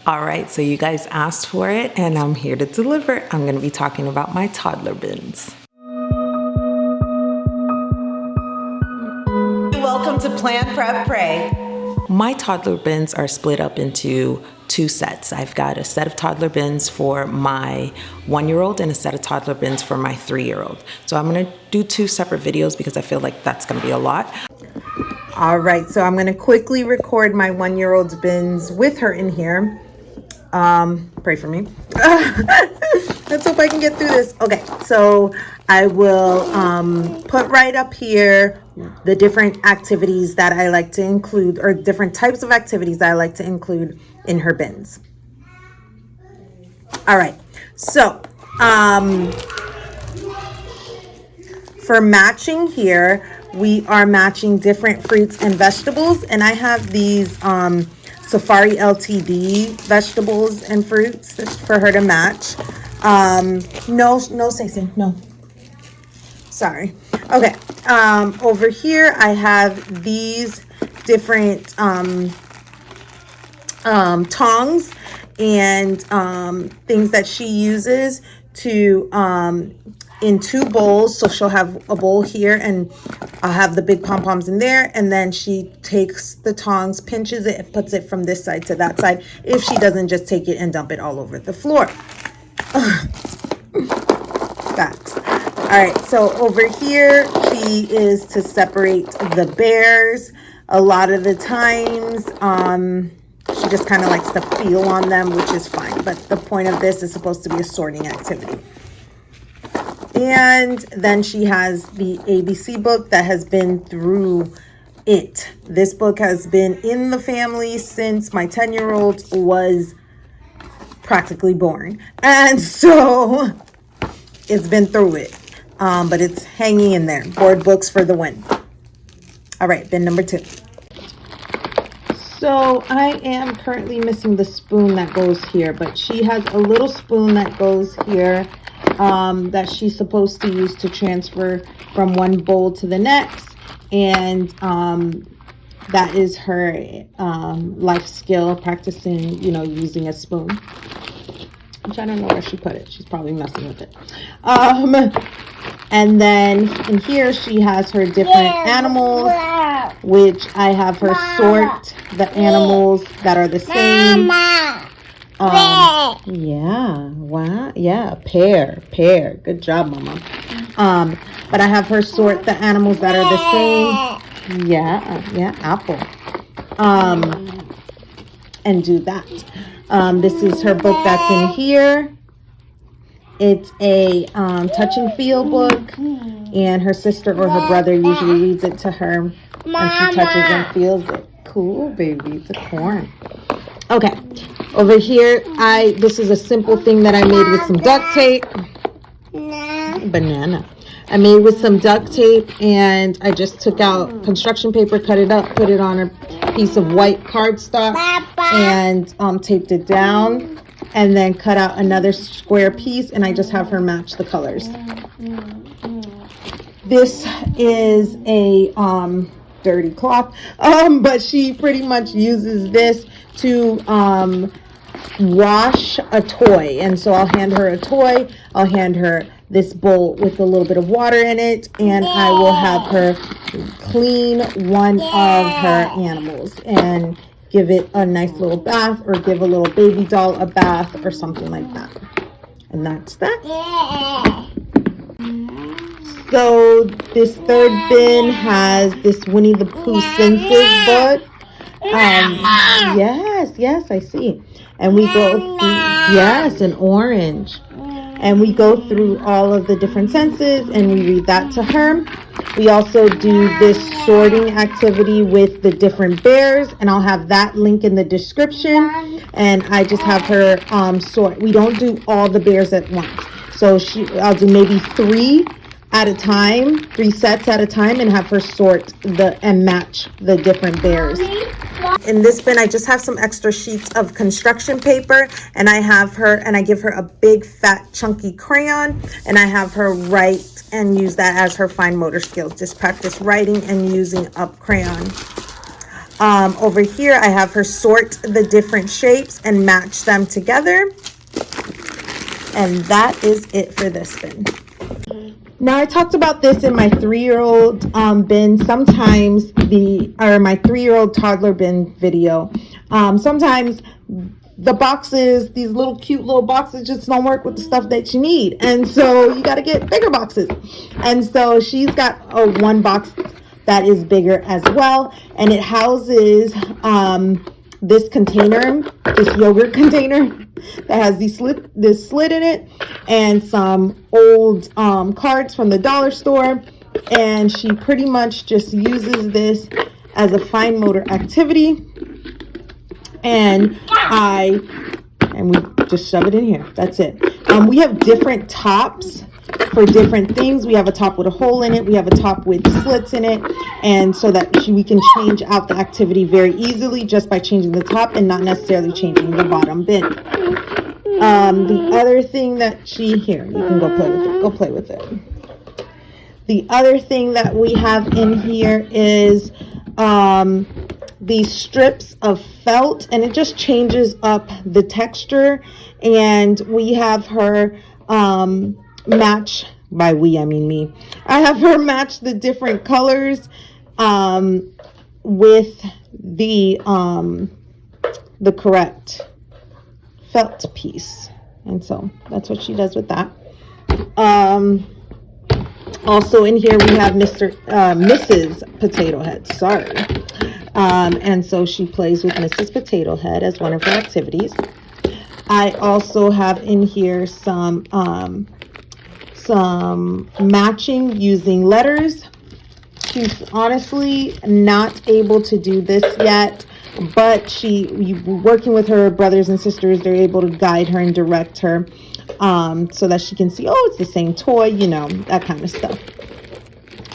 All right, so you guys asked for it and I'm here to deliver. I'm going to be talking about my toddler bins. Welcome to Plan, Prep, Pray. My toddler bins are split up into two sets. I've got a set of toddler bins for my 1-year-old and a set of toddler bins for my 3-year-old. So I'm going to do two separate videos because I feel like that's going to be a lot. All right, so I'm going to quickly record my 1-year-old's bins with her in here. Pray for me. Let's hope I can get through this. Okay, so I will put right up here the different activities that I like to include, or different types of activities that I like to include in her bins. All right, so for matching here, we are matching different fruits and vegetables, and I have these Safari LTD vegetables and fruits for her to match. No, Stacey, no. Sorry. Okay. Over here, I have these different tongs and things that she uses to in 2 bowls. So she'll have a bowl here and I'll have the big pom-poms in there, and then she takes the tongs, pinches it, and puts it from this side to that side, if she doesn't just take it and dump it all over the floor. Facts. All right, so over here she is to separate the bears. A lot of the times she just kind of likes to feel on them, which is fine, but the point of this is supposed to be a sorting activity. And then she has the ABC book that has been through it. This book has been in the family since my 10-year-old was practically born. And so it's been through it. But it's hanging in there. Board books for the win. All right, bin number 2. So I am currently missing the spoon that goes here, but she has a little spoon that goes here that she's supposed to use to transfer from one bowl to the next, and that is her life skill, practicing, using a spoon, which I don't know where she put it. She's probably messing with it. And then in here she has her different animals, which I have her sort the animals that are the same. Yeah, wow, yeah, pear, good job, mama. But I have her sort the animals that are the same. Yeah, apple. And do that. This is her book that's in here. It's a touch and feel book, and her sister or her brother usually reads it to her, and she touches and feels it. Cool, baby, it's a corn. Okay, over here, this is a simple thing that I made with some duct tape. Banana. I made with some duct tape, and I just took out construction paper, cut it up, put it on a piece of white cardstock, and taped it down, and then cut out another square piece, and I just have her match the colors. This is a dirty cloth, but she pretty much uses this to wash a toy, and so I'll hand her a toy, I'll hand her this bowl with a little bit of water in it, and I will have her clean one of her animals and give it a nice little bath, or give a little baby doll a bath or something like that. And that's that. So this third bin has this Winnie the Pooh Senses book. Yes, I see. And we go through, yes, an orange. And we go through all of the different senses and we read that to her. We also do this sorting activity with the different bears, and I'll have that link in the description. And I just have her sort. We don't do all the bears at once. So I'll do maybe 3 at a time, 3 sets at a time, and have her sort and match the different bears. In this bin, I just have some extra sheets of construction paper, and I give her a big fat chunky crayon, and I have her write and use that as her fine motor skills. Just practice writing and using up crayon. Over here, I have her sort the different shapes and match them together. And that is it for this bin. Now, I talked about this in my 3-year-old bin. Sometimes my 3-year-old toddler bin video. Sometimes the boxes, these little cute little boxes, just don't work with the stuff that you need, and so you got to get bigger boxes. And so she's got one box that is bigger as well, and it houses this container, this yogurt container that has this slit in it, and some old cards from the dollar store. And she pretty much just uses this as a fine motor activity, and we just shove it in here. That's it. We have different tops for different things. We have a top with a hole in it. We have a top with slits in it, and so that we can change out the activity very easily just by changing the top and not necessarily changing the bottom bin. The other thing that you can go play with it. Go play with it. The other thing that we have in here is these strips of felt, and it just changes up the texture. And we have her match, by we I mean me, I have her match the different colors with the correct felt piece. And so that's what she does with that. Also in here we have Mrs. Potato Head, sorry. And so she plays with Mrs. Potato Head as one of her activities. I also have in here some matching using letters. She's honestly not able to do this yet, but working with her brothers and sisters, they're able to guide her and direct her so that she can see, oh, it's the same toy, that kind of stuff.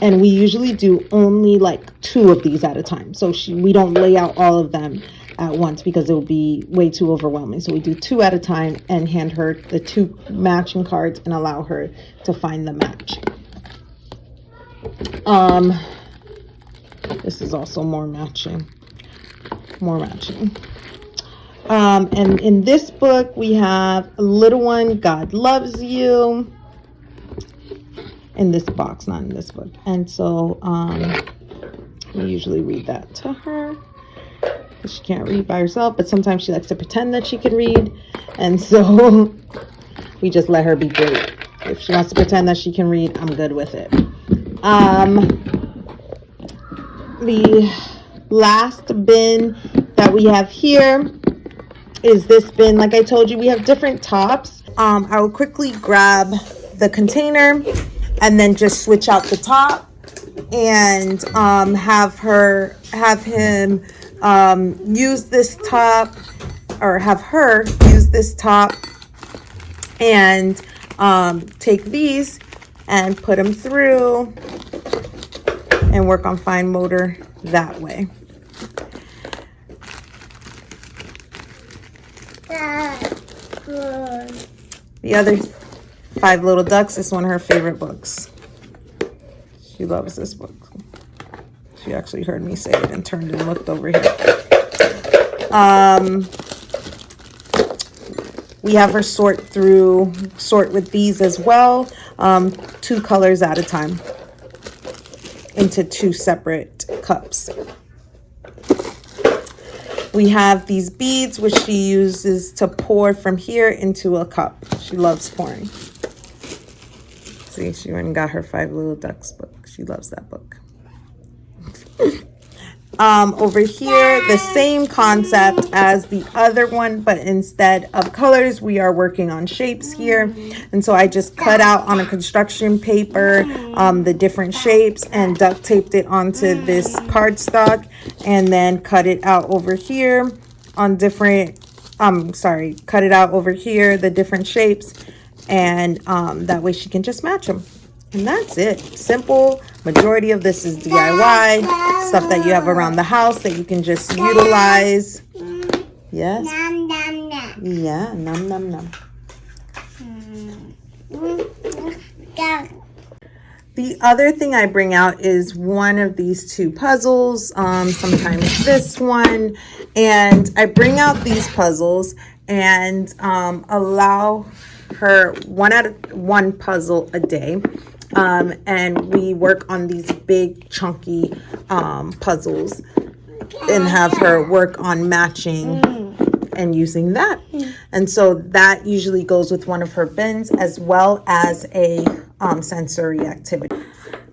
And we usually do only like 2 of these at a time. So we don't lay out all of them at once because it will be way too overwhelming. So we do 2 at a time and hand her the 2 matching cards and allow her to find the match. This is also more matching. And in this book, we have a little one, God Loves You. In this box, not in this book. And so we usually read that to her. She can't read by herself, but sometimes she likes to pretend that she can read. And so we just let her be brave. If she wants to pretend that she can read, I'm good with it. The last bin that we have here is this bin. Like I told you, we have different tops. I will quickly grab the container and then just switch out the top and have him use this top, or have her use this top and take these and put them through and work on fine motor that way. The other 5 Little Ducks is one of her favorite books. She loves this book. She actually heard me say it and turned and looked over here. We have her sort with these as well, 2 colors at a time into 2 separate cups. We have these beads, which she uses to pour from here into a cup. She loves pouring. See, she went and got her 5 Little Ducks book. She loves that book. Over here, the same concept as the other one, but instead of colors, we are working on shapes here. And so I just cut out on a construction paper the different shapes and duct taped it onto this cardstock, and then cut it out over here on cut it out over here, the different shapes, and that way she can just match them. And that's it. Simple. Majority of this is DIY stuff that you have around the house that you can just utilize. Yes. Nom, nom, nom. Yeah. Nom nom nom. The other thing I bring out is one of these two puzzles, sometimes this one, and I bring out these puzzles and allow her one puzzle a day, and we work on these big chunky puzzles and have her work on matching and using that. And so that usually goes with one of her bins, as well as a sensory activity.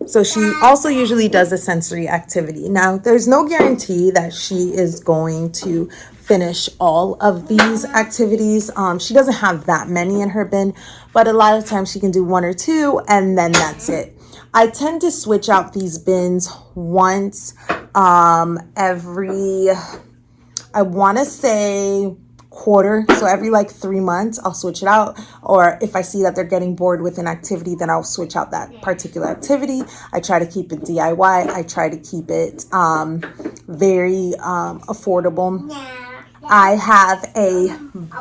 So she also usually does a sensory activity. Now, there's no guarantee that she is going to finish all of these activities. She doesn't have that many in her bin, but a lot of times she can do one or two, and then that's it. I tend to switch out these bins once every, I want to say, quarter. So every like 3 months I'll switch it out, or if I see that they're getting bored with an activity, then I'll switch out that particular activity. I try to keep it DIY. I try to keep it very affordable. I have a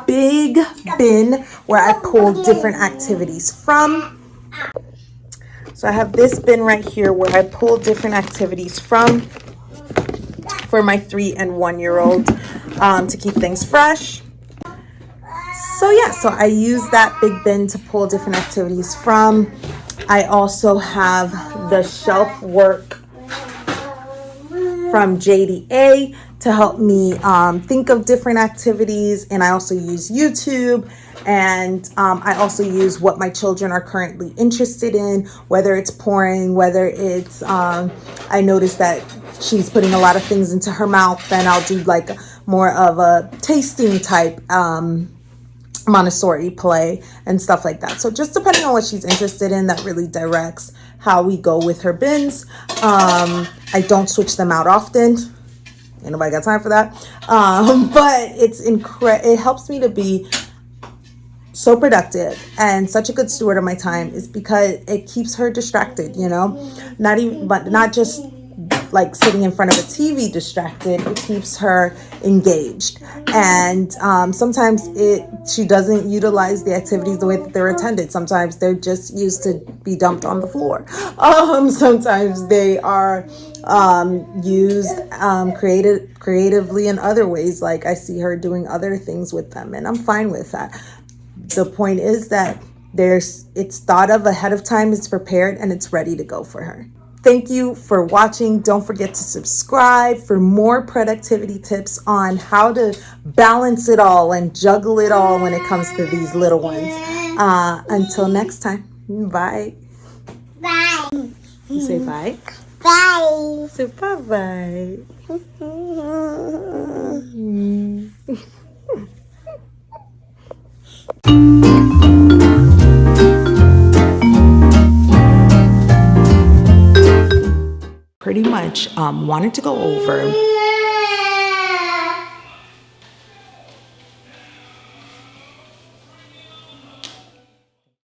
big bin where I pull different activities from. So I have this bin right here where I pull different activities from for my 3 and 1 year old to keep things fresh. So yeah, so I use that big bin to pull different activities from. I also have the shelf work from JDA to help me think of different activities, and I also use YouTube, and I also use what my children are currently interested in, whether it's pouring, whether it's I notice that she's putting a lot of things into her mouth, then I'll do like more of a tasting type Montessori play and stuff like that. So just depending on what she's interested in, that really directs how we go with her bins. I don't switch them out often. Ain't nobody got time for that. But it helps me to be so productive and such a good steward of my time, is because it keeps her distracted, you know, not just like sitting in front of a TV distracted. It keeps her engaged, and sometimes she doesn't utilize the activities the way that they're attended. Sometimes they're just used to be dumped on the floor. Sometimes they are used creatively in other ways. Like I see her doing other things with them, and I'm fine with that. The point is that it's thought of ahead of time, it's prepared, and it's ready to go for her. Thank you for watching. Don't forget to subscribe for more productivity tips on how to balance it all and juggle it all when it comes to these little ones. Until next time, bye. Bye. You say bye? Bye. Say bye-bye. Pretty much wanted to go over